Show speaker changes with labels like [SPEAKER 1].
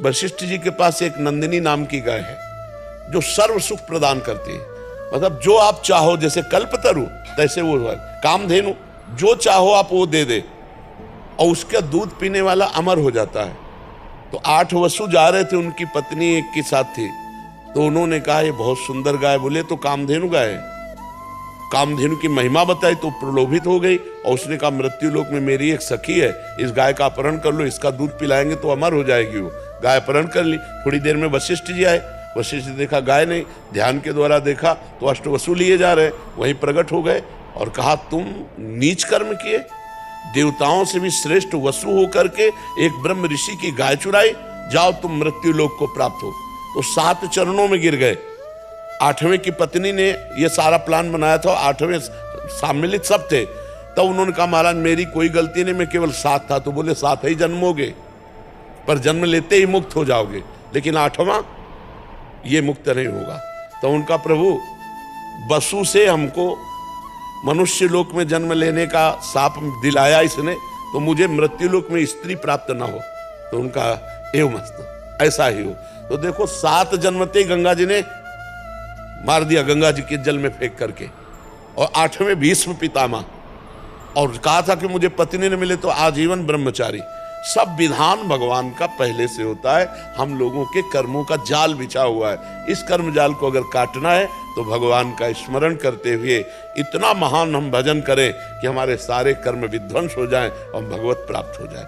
[SPEAKER 1] वशिष्ठ जी के पास एक नंदिनी नाम की गाय है जो सर्व सुख प्रदान करती है। मतलब जो आप चाहो, जैसे कल्पतरु तैसे वो है, कामधेनु, जो चाहो आप वो दे दे और उसका दूध पीने वाला अमर हो जाता है। तो 8 वसु जा रहे थे, उनकी पत्नी एक के साथ थी, तो उन्होंने कहा ये बहुत सुंदर गाय, बोले तो कामधेनु गाय है। कामधेनु की महिमा बताई तो प्रलोभित हो गई और उसने कहा मृत्यु लोक में मेरी एक सखी है, इस गाय का अपहरण कर लो, इसका दूध पिलाएंगे तो अमर हो जाएगी। वो गाय अपहरण कर ली। थोड़ी देर में वशिष्ठ जी आए, वशिष्ठ जी देखा गाय नहीं, ध्यान के द्वारा देखा तो अष्टवसु लिए जा रहे, वहीं प्रकट हो गए और कहा तुम नीच कर्म किए, देवताओं से भी श्रेष्ठ वसु होकर के एक ब्रह्म ऋषि की गाय चुराई, जाओ तुम मृत्यु लोक को प्राप्त हो। तो 7 चरणों में गिर गए। 8वें की पत्नी ने ये सारा प्लान बनाया था, 8वें सम्मिलित सब थे। तब उन्होंने कहा महाराज मेरी कोई गलती नहीं, मैं केवल 7 था। तो बोले 7 ही जन्मोगे, पर जन्म लेते ही मुक्त हो जाओगे, लेकिन 8वां ये मुक्त नहीं होगा। तो उनका प्रभु वसु से हमको मनुष्य लोक में जन्म लेने का शाप दिलाया इसने, तो मुझे मृत्यु लोक में स्त्री प्राप्त ना हो। तो उनका एवं मस्त ऐसा ही हो। तो देखो 7 जन्मते गंगा जी ने मार दिया, गंगा जी के जल में फेंक करके। और 8वें भीष्म पितामह, और कहा था कि मुझे पत्नी न मिले तो आजीवन ब्रह्मचारी। सब विधान भगवान का पहले से होता है, हम लोगों के कर्मों का जाल बिछा हुआ है। इस कर्म जाल को अगर काटना है तो भगवान का स्मरण करते हुए इतना महान हम भजन करें कि हमारे सारे कर्म विध्वंस हो जाएं और भगवत प्राप्त हो जाए।